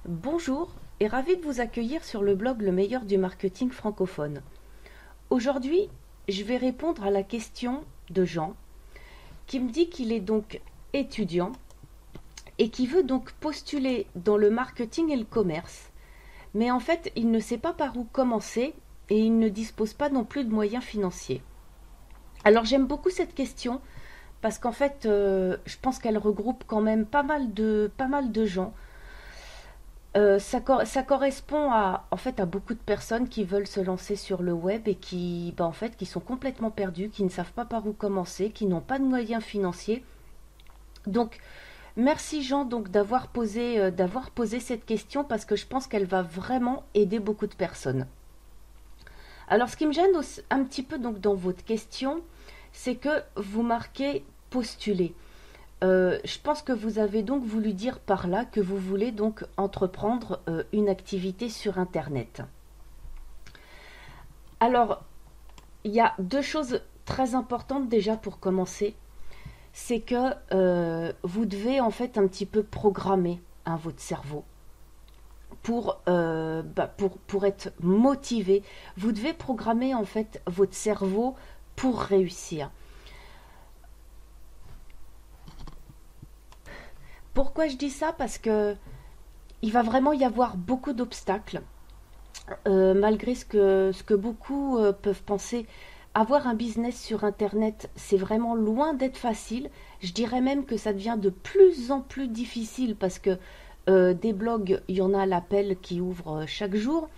Bonjour et ravi de vous accueillir sur le blog Le meilleur du marketing francophone. Aujourd'hui, je vais répondre à la question de Jean qui me dit qu'il est donc étudiant et qui veut donc postuler dans le marketing et le commerce. Mais en fait, il ne sait pas par où commencer et il ne dispose pas non plus de moyens financiers. Alors j'aime beaucoup cette question parce qu'en fait, je pense qu'elle regroupe quand même pas mal de gens. Ça correspond à beaucoup de personnes qui veulent se lancer sur le web et qui sont complètement perdus, qui ne savent pas par où commencer, qui n'ont pas de moyens financiers. Donc, merci Jean donc d'avoir posé cette question parce que je pense qu'elle va vraiment aider beaucoup de personnes. Alors, ce qui me gêne un petit peu donc dans votre question, c'est que vous marquez postuler. Je pense que vous avez donc voulu dire par là que vous voulez donc entreprendre une activité sur Internet. Alors, il y a deux choses très importantes déjà pour commencer. C'est que vous devez en fait un petit peu programmer votre cerveau pour être motivé. Vous devez programmer en fait votre cerveau pour réussir. Pourquoi je dis ça? Parce que il va vraiment y avoir beaucoup d'obstacles, malgré ce que beaucoup peuvent penser. Avoir un business sur Internet, c'est vraiment loin d'être facile. Je dirais même que ça devient de plus en plus difficile parce que des blogs, il y en a à l'appel qui ouvrent chaque jour.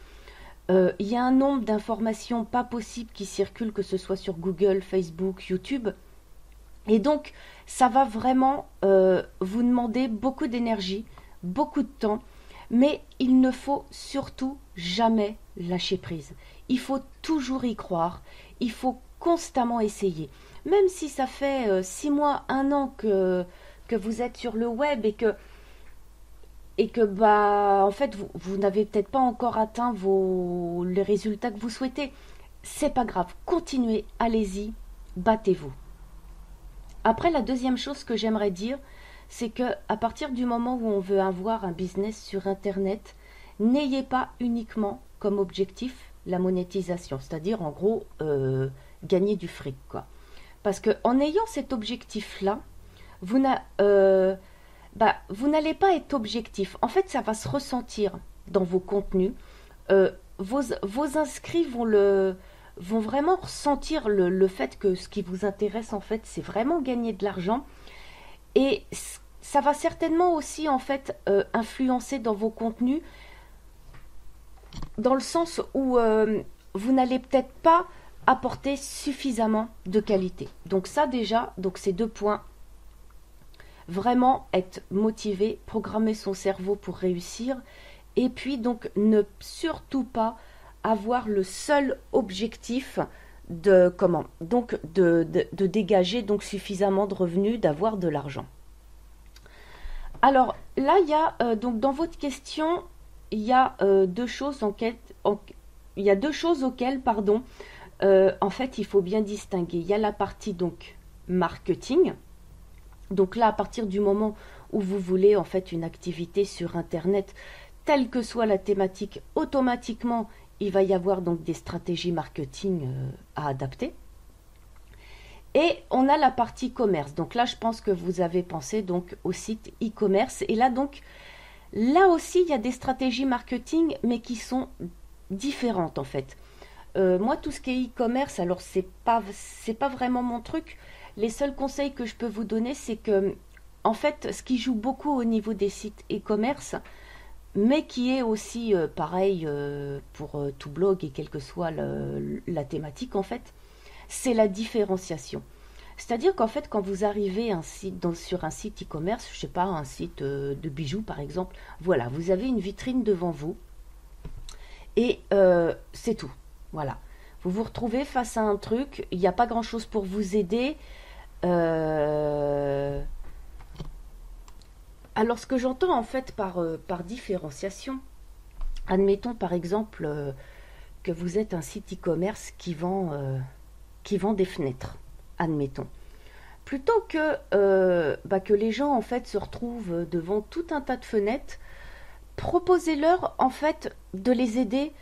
Il y a un nombre d'informations pas possibles qui circulent, que ce soit sur Google, Facebook, YouTube. Et donc, ça va vraiment vous demander beaucoup d'énergie, beaucoup de temps, mais il ne faut surtout jamais lâcher prise. Il faut toujours y croire, il faut constamment essayer. Même si ça fait 6 mois, un an que vous êtes sur le web et que en fait vous n'avez peut-être pas encore atteint les résultats que vous souhaitez, c'est pas grave, continuez, allez-y, battez-vous. Après, la deuxième chose que j'aimerais dire, c'est que à partir du moment où on veut avoir un business sur Internet, n'ayez pas uniquement comme objectif la monétisation, c'est-à-dire en gros gagner du fric, quoi. Parce que en ayant cet objectif-là, vous vous n'allez pas être objectif. En fait, ça va se ressentir dans vos contenus. Vos inscrits vont vraiment ressentir le fait que ce qui vous intéresse en fait c'est vraiment gagner de l'argent et ça va certainement aussi en fait influencer dans vos contenus dans le sens où vous n'allez peut-être pas apporter suffisamment de qualité. Donc ça déjà, donc ces 2 points, vraiment être motivé, programmer son cerveau pour réussir et puis donc ne surtout pas avoir le seul objectif de dégager donc suffisamment de revenus, d'avoir de l'argent. Alors là, il y a donc dans votre question, il y a il y a deux choses auxquelles, pardon, en fait, il faut bien distinguer. Il y a la partie donc marketing. Donc là, à partir du moment où vous voulez en fait une activité sur Internet, telle que soit la thématique, automatiquement, il va y avoir donc des stratégies marketing à adapter. Et on a la partie commerce. Donc là, je pense que vous avez pensé donc au site e-commerce. Et là donc, là aussi, il y a des stratégies marketing, mais qui sont différentes en fait. Moi, tout ce qui est e-commerce, alors c'est pas vraiment mon truc. Les seuls conseils que je peux vous donner, c'est que en fait, ce qui joue beaucoup au niveau des sites e-commerce, mais qui est aussi pareil pour tout blog et quelle que soit la thématique en fait, c'est la différenciation. C'est-à-dire qu'en fait, quand vous arrivez sur un site e-commerce, je sais pas, un site de bijoux par exemple, voilà, vous avez une vitrine devant vous et c'est tout. Voilà. Vous vous retrouvez face à un truc, il n'y a pas grand-chose pour vous aider. Euh, Alors, ce que j'entends en fait par différenciation, admettons par exemple que vous êtes un site e-commerce qui vend des fenêtres, admettons. Plutôt que les gens en fait se retrouvent devant tout un tas de fenêtres, proposez-leur en fait de les aider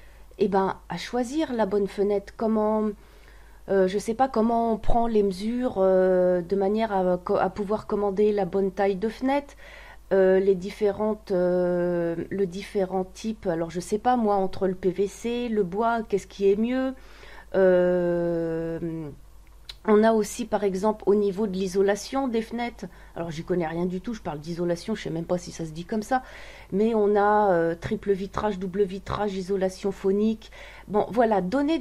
à choisir la bonne fenêtre. Comment, je sais pas comment on prend les mesures de manière à pouvoir commander la bonne taille de fenêtre, le différent type. Alors je sais pas moi entre le PVC, le bois, qu'est-ce qui est mieux. Euh, on a aussi, par exemple, au niveau de l'isolation des fenêtres, alors j'y connais rien du tout, je parle d'isolation, je sais même pas si ça se dit comme ça, mais on a triple vitrage, double vitrage, isolation phonique. Bon, voilà, donner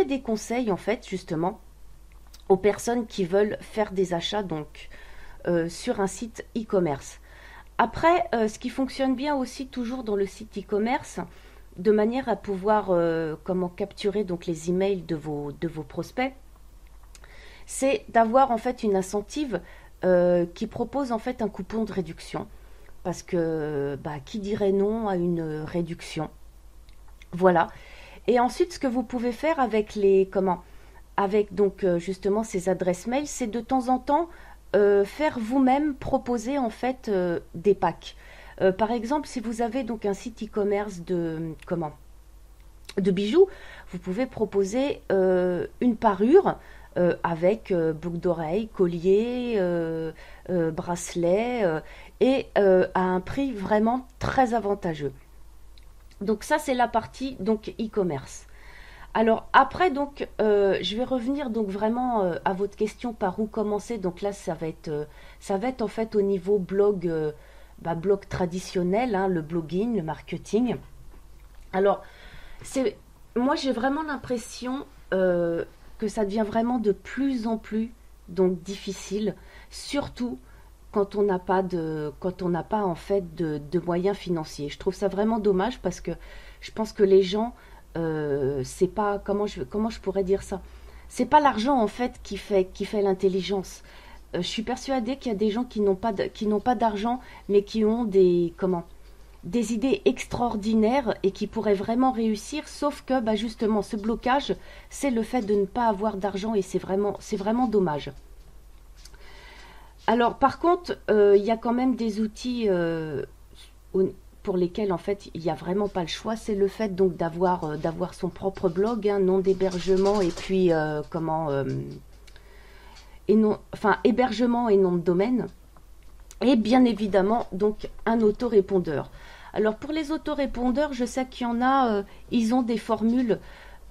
des conseils, en fait, justement, aux personnes qui veulent faire des achats, donc, sur un site e-commerce. Après, ce qui fonctionne bien aussi, toujours dans le site e-commerce, de manière à pouvoir comment capturer donc les emails de vos prospects, c'est d'avoir en fait une incentive qui propose en fait un coupon de réduction. Parce que qui dirait non à une réduction? Voilà. Et ensuite, ce que vous pouvez faire avec avec donc justement ces adresses mail, c'est de temps en temps faire vous-même proposer en fait des packs. Par exemple, si vous avez donc un site e-commerce de bijoux, vous pouvez proposer une parure avec boucle d'oreille, collier, bracelet, et à un prix vraiment très avantageux. Donc ça c'est la partie donc e-commerce. Alors après donc je vais revenir donc vraiment à votre question par où commencer. Donc là ça va être en fait au niveau blog blog traditionnel, hein, le blogging, le marketing. Alors c'est moi j'ai vraiment l'impression que ça devient vraiment de plus en plus donc difficile, surtout quand on n'a pas en fait de moyens financiers. Je trouve ça vraiment dommage parce que je pense que les gens c'est pas comment je pourrais dire ça. C'est pas l'argent en fait qui fait l'intelligence. Je suis persuadée qu'il y a des gens qui n'ont pas d'argent mais qui ont des idées extraordinaires et qui pourraient vraiment réussir, sauf que justement ce blocage, c'est le fait de ne pas avoir d'argent et c'est vraiment dommage. Alors par contre, il y a quand même des outils pour lesquels en fait il n'y a vraiment pas le choix. C'est le fait donc d'avoir son propre blog, un nom d'hébergement et puis et non, enfin hébergement et nom de domaine. Et bien évidemment donc un autorépondeur. Alors pour les autorépondeurs, je sais qu'il y en a, ils ont des formules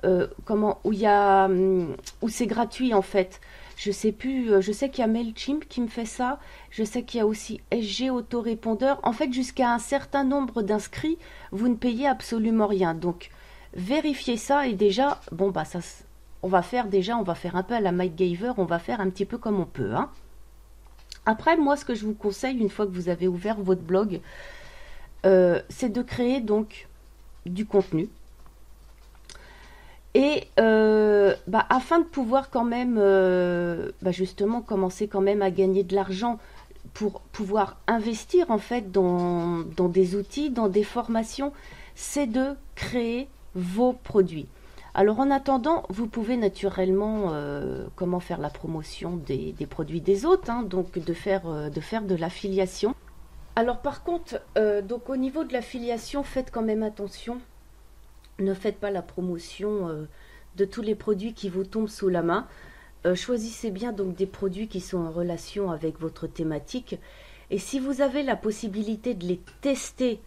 où c'est gratuit en fait. Je sais plus, je sais qu'il y a Mailchimp qui me fait ça. Je sais qu'il y a aussi SG autorépondeur. En fait, jusqu'à un certain nombre d'inscrits, vous ne payez absolument rien. Donc vérifiez ça et déjà, on va faire un peu à la MacGyver, on va faire un petit peu comme on peut, hein. Après, moi, ce que je vous conseille, une fois que vous avez ouvert votre blog, c'est de créer donc du contenu. Et afin de pouvoir quand même, justement, commencer quand même à gagner de l'argent pour pouvoir investir en fait dans des outils, dans des formations, c'est de créer vos produits. Alors en attendant, vous pouvez naturellement comment faire la promotion des produits des autres, hein, donc de faire de l'affiliation. Alors par contre, donc au niveau de l'affiliation, faites quand même attention. Ne faites pas la promotion de tous les produits qui vous tombent sous la main. Choisissez bien donc des produits qui sont en relation avec votre thématique. Et si vous avez la possibilité de les tester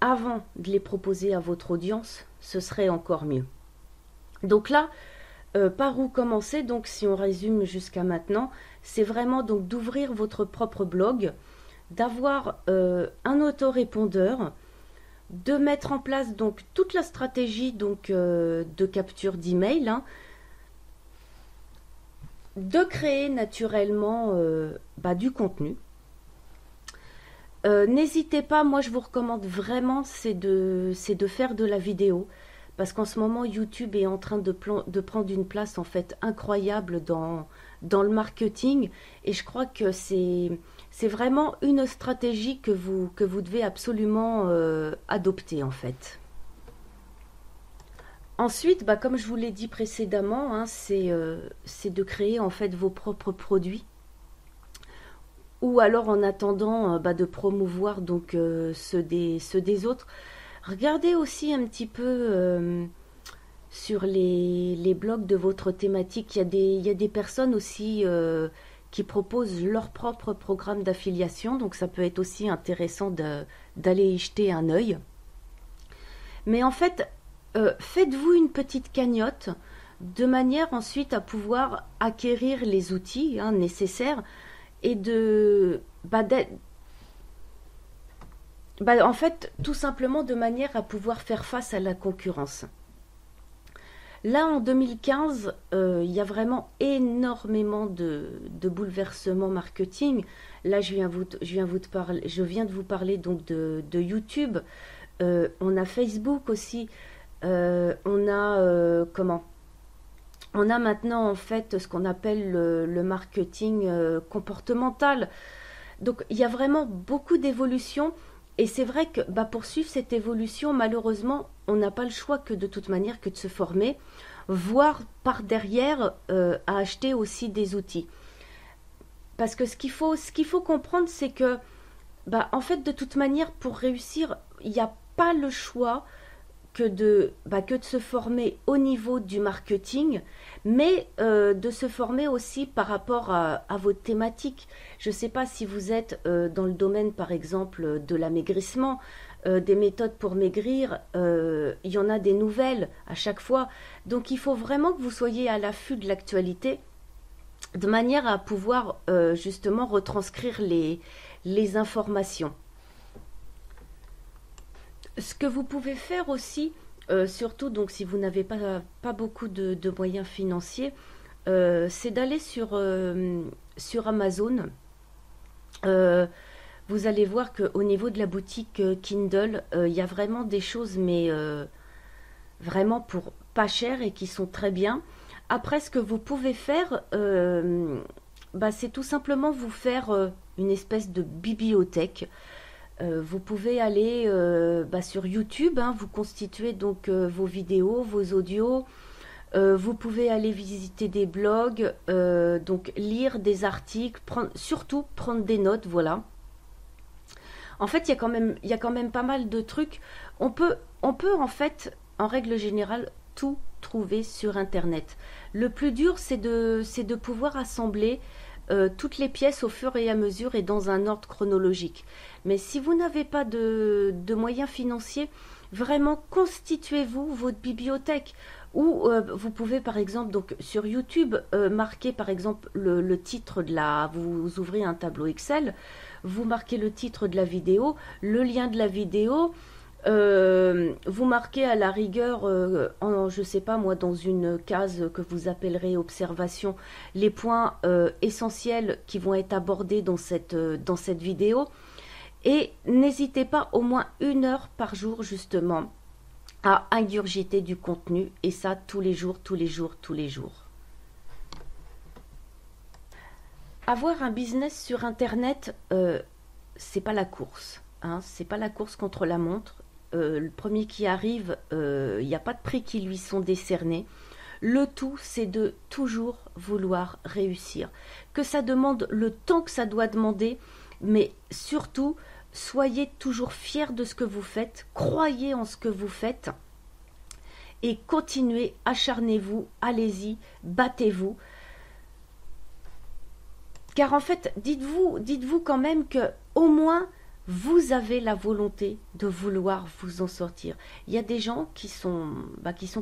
avant de les proposer à votre audience, ce serait encore mieux. Donc là, par où commencer? Donc si on résume jusqu'à maintenant, c'est vraiment donc d'ouvrir votre propre blog, d'avoir un autorépondeur, de mettre en place donc toute la stratégie donc de capture d'email, hein, de créer naturellement du contenu. N'hésitez pas, moi je vous recommande vraiment, c'est de faire de la vidéo. Parce qu'en ce moment, YouTube est en train de prendre une place en fait incroyable dans le marketing. Et je crois que c'est vraiment une stratégie que vous devez absolument adopter en fait. Ensuite, comme je vous l'ai dit précédemment, hein, c'est de créer en fait vos propres produits. ou alors en attendant de promouvoir donc ceux des autres. Regardez aussi un petit peu sur les blogs de votre thématique. Il y a des personnes aussi qui proposent leur propre programme d'affiliation, donc ça peut être aussi intéressant d'aller y jeter un œil. Mais en fait, faites-vous une petite cagnotte de manière ensuite à pouvoir acquérir les outils nécessaires et en fait, tout simplement de manière à pouvoir faire face à la concurrence. Là, en 2015, il y a vraiment énormément de bouleversements marketing. Là, je viens de vous parler donc de YouTube. On a Facebook aussi. On a comment On a maintenant en fait ce qu'on appelle le marketing comportemental. Donc, il y a vraiment beaucoup d'évolutions. Et c'est vrai que pour suivre cette évolution, malheureusement, on n'a pas le choix que de toute manière que de se former, voire par derrière à acheter aussi des outils. Parce que ce qu'il faut comprendre, c'est que en fait, de toute manière, pour réussir, il n'y a pas le choix que de se former au niveau du marketing, mais de se former aussi par rapport à votre thématique. Je ne sais pas si vous êtes dans le domaine, par exemple, de l'amaigrissement, des méthodes pour maigrir, il y en a des nouvelles à chaque fois. Donc il faut vraiment que vous soyez à l'affût de l'actualité, de manière à pouvoir justement retranscrire les informations. Ce que vous pouvez faire aussi, surtout donc si vous n'avez pas beaucoup de moyens financiers, c'est d'aller sur Amazon. Vous allez voir qu'au niveau de la boutique Kindle, il y a vraiment des choses, mais vraiment pour pas cher et qui sont très bien. Après, ce que vous pouvez faire, c'est tout simplement vous faire une espèce de bibliothèque. Vous pouvez aller sur YouTube, vous constituez donc vos vidéos, vos audios. Vous pouvez aller visiter des blogs, donc lire des articles, surtout prendre des notes, voilà. En fait, il y a quand même pas mal de trucs. On peut en fait, en règle générale, tout trouver sur Internet. Le plus dur, c'est de pouvoir assembler toutes les pièces au fur et à mesure et dans un ordre chronologique. Mais si vous n'avez pas de moyens financiers, vraiment constituez-vous votre bibliothèque. Ou vous pouvez par exemple donc sur YouTube marquer par exemple le titre de vous ouvrez un tableau Excel, vous marquez le titre de la vidéo, le lien de la vidéo. Vous marquez à la rigueur, je sais pas moi, dans une case que vous appellerez observation, les points essentiels qui vont être abordés dans cette vidéo. Et n'hésitez pas au moins 1 heure par jour justement à ingurgiter du contenu, et ça tous les jours, tous les jours, tous les jours. Avoir un business sur Internet, c'est pas la course. C'est pas la course contre la montre. Le premier qui arrive, il n'y a pas de prix qui lui sont décernés. Le tout, c'est de toujours vouloir réussir. Que ça demande le temps que ça doit demander, mais surtout, soyez toujours fiers de ce que vous faites, croyez en ce que vous faites, et continuez, acharnez-vous, allez-y, battez-vous. Car en fait, dites-vous quand même que au moins vous avez la volonté de vouloir vous en sortir. Il y a des gens qui sont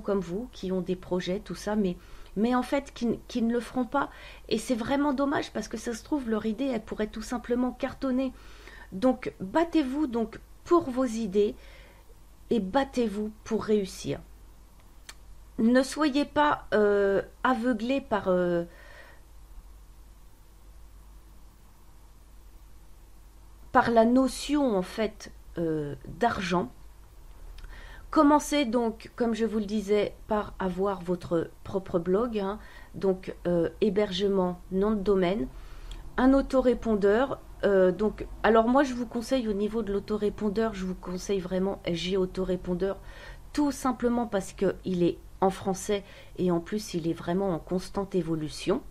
comme vous, qui ont des projets, tout ça, mais en fait qui ne le feront pas. Et c'est vraiment dommage parce que ça se trouve, leur idée, elle pourrait tout simplement cartonner. Donc battez-vous donc pour vos idées et battez-vous pour réussir. Ne soyez pas aveuglés par la notion en fait d'argent. Commencez donc, comme je vous le disais, par avoir votre propre blog, donc hébergement, nom de domaine, un autorépondeur. Donc, alors moi je vous conseille au niveau de l'autorépondeur, je vous conseille vraiment SG Autorépondeur, tout simplement parce qu'il est en français et en plus il est vraiment en constante évolution.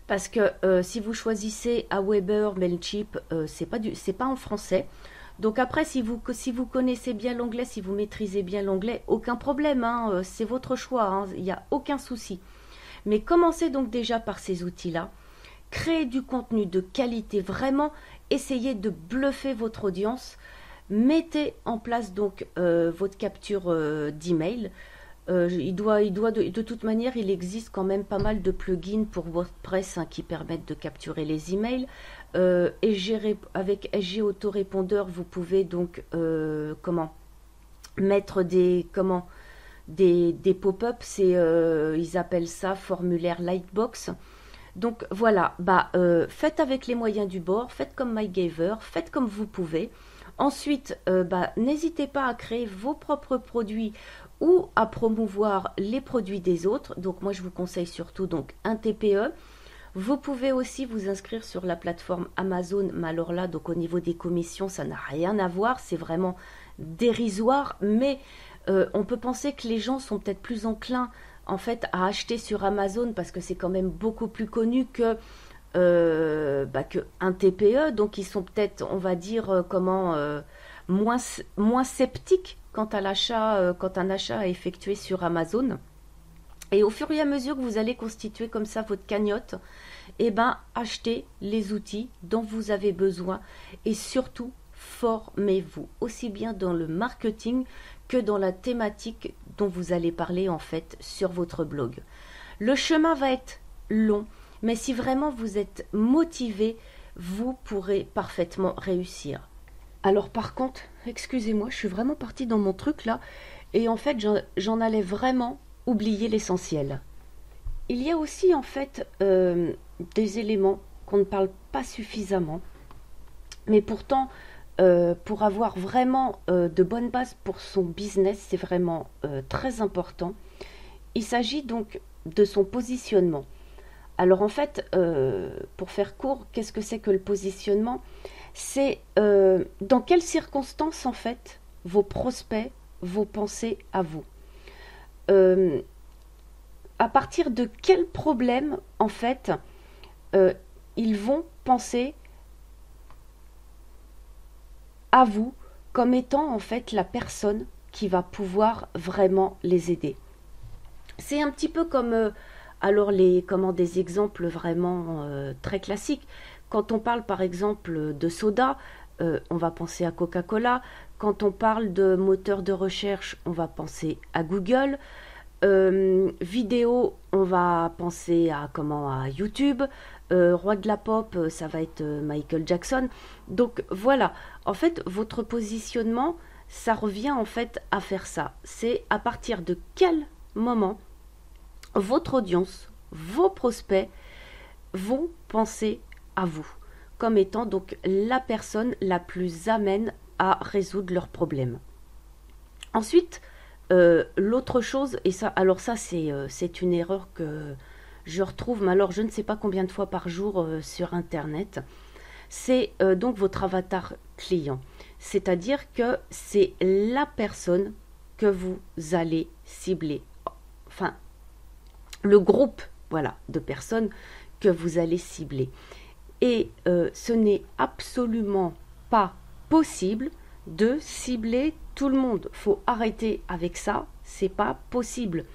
Parce que si vous choisissez Aweber, Mailchimp, c'est pas en français. Donc après, si vous connaissez bien l'anglais, si vous maîtrisez bien l'anglais, aucun problème, hein, c'est votre choix, hein, il n'y a aucun souci. Mais commencez donc déjà par ces outils-là. Créez du contenu de qualité, vraiment essayez de bluffer votre audience. Mettez en place donc votre capture d'email. De toute manière, il existe quand même pas mal de plugins pour WordPress hein, qui permettent de capturer les emails. Avec SG Autorépondeur, vous pouvez donc mettre des pop-up, ils appellent ça formulaire Lightbox. Donc voilà, faites avec les moyens du bord, faites comme MyGaver, faites comme vous pouvez. Ensuite, n'hésitez pas à créer vos propres produits ou à promouvoir les produits des autres. Donc moi, je vous conseille surtout donc un TPE. Vous pouvez aussi vous inscrire sur la plateforme Amazon, mais alors là, donc au niveau des commissions, ça n'a rien à voir, c'est vraiment dérisoire, mais on peut penser que les gens sont peut-être plus enclins en fait à acheter sur Amazon parce que c'est quand même beaucoup plus connu que un TPE, donc ils sont peut-être, on va dire, moins sceptiques quant à l'achat, quand un achat est effectué sur Amazon. Et au fur et à mesure que vous allez constituer comme ça votre cagnotte, achetez les outils dont vous avez besoin et surtout formez-vous aussi bien dans le marketing que dans la thématique dont vous allez parler en fait sur votre blog. Le chemin va être long, mais si vraiment vous êtes motivé, vous pourrez parfaitement réussir. Alors par contre, excusez-moi, je suis vraiment partie dans mon truc là, et en fait j'en allais vraiment oublier l'essentiel. Il y a aussi en fait des éléments qu'on ne parle pas suffisamment, mais pourtant pour avoir vraiment de bonnes bases pour son business, c'est vraiment très important. Il s'agit donc de son positionnement. Alors en fait, pour faire court, qu'est-ce que c'est que le positionnement? C'est dans quelles circonstances en fait vos prospects vont penser à vous. À partir de quel problème en fait ils vont penser à vous comme étant en fait la personne qui va pouvoir vraiment les aider. C'est un petit peu comme des exemples vraiment très classiques. Quand on parle par exemple de soda, on va penser à Coca-Cola. Quand on parle de moteur de recherche, on va penser à Google. Vidéo, on va penser à YouTube. Roi de la pop, ça va être Michael Jackson. Donc voilà, en fait, votre positionnement, ça revient en fait à faire ça. C'est à partir de quel moment votre audience, vos prospects vont penser à vous comme étant donc la personne la plus amène à résoudre leurs problèmes. Ensuite, l'autre chose, et ça, alors ça c'est une erreur que je retrouve, mais alors je ne sais pas combien de fois par jour sur Internet, c'est donc votre avatar client. C'est-à-dire que c'est la personne que vous allez cibler. Enfin, le groupe voilà, de personnes que vous allez cibler. Et ce n'est absolument pas possible de cibler tout le monde. Faut arrêter avec ça, c'est pas possible.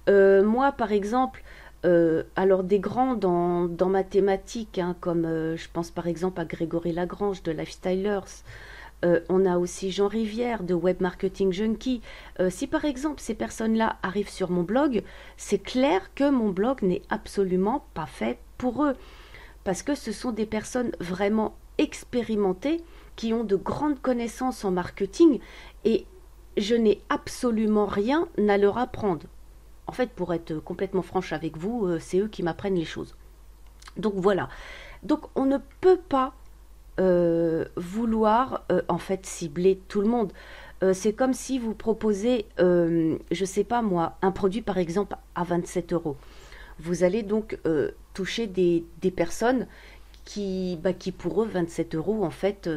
Moi, par exemple, alors des grands dans ma thématique, hein, comme je pense par exemple à Grégory Lagrange de Lifestylers, on a aussi Jean Rivière de Web Marketing Junkie. Si par exemple ces personnes-là arrivent sur mon blog, c'est clair que mon blog n'est absolument pas fait pour eux. Parce que ce sont des personnes vraiment expérimentées qui ont de grandes connaissances en marketing et je n'ai absolument rien à leur apprendre. En fait, pour être complètement franche avec vous, c'est eux qui m'apprennent les choses. Donc voilà. Donc on ne peut pas vouloir en fait cibler tout le monde. C'est comme si vous proposez, je sais pas moi, un produit par exemple à 27 euros. Vous allez donc toucher des personnes qui pour eux 27 euros en fait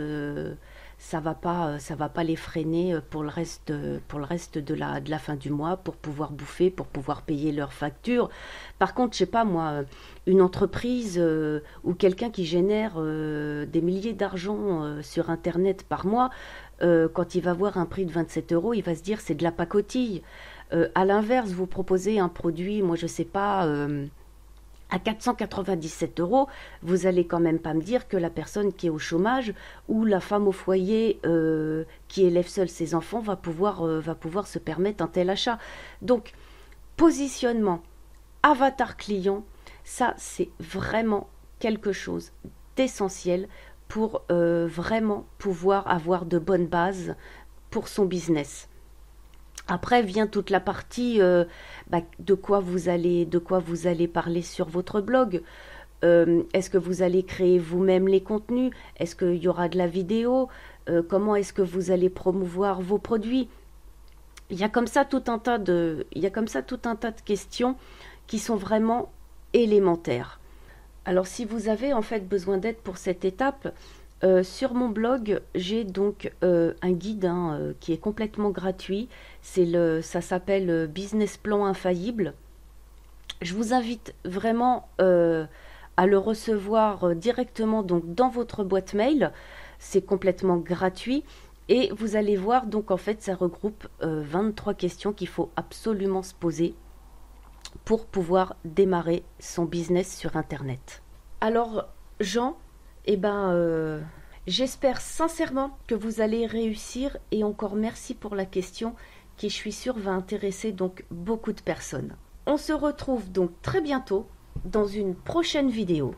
ça va pas les freiner pour le reste de la fin du mois, pour pouvoir bouffer, pour pouvoir payer leurs factures. Par contre, je sais pas moi, une entreprise ou quelqu'un qui génère des milliers d'argent sur Internet par mois, quand il va voir un prix de 27 euros, il va se dire c'est de la pacotille. À l'inverse, vous proposez un produit, moi je sais pas, à 497 euros, vous allez quand même pas me dire que la personne qui est au chômage ou la femme au foyer qui élève seule ses enfants va pouvoir se permettre un tel achat. Donc, positionnement, avatar client, ça c'est vraiment quelque chose d'essentiel pour vraiment pouvoir avoir de bonnes bases pour son business. Après vient toute la partie de quoi vous allez parler sur votre blog. Est-ce que vous allez créer vous-même les contenus? Est-ce qu'il y aura de la vidéo? Comment est-ce que vous allez promouvoir vos produits? Il y a comme ça tout un tas de questions qui sont vraiment élémentaires. Alors si vous avez en fait besoin d'aide pour cette étape, sur mon blog, j'ai donc un guide qui est complètement gratuit. Ça s'appelle Business Plan Infaillible. Je vous invite vraiment à le recevoir directement donc dans votre boîte mail. C'est complètement gratuit. Et vous allez voir, donc en fait, ça regroupe 23 questions qu'il faut absolument se poser pour pouvoir démarrer son business sur Internet. Alors, Jean, j'espère sincèrement que vous allez réussir et encore merci pour la question qui, je suis sûre, va intéresser donc beaucoup de personnes. On se retrouve donc très bientôt dans une prochaine vidéo.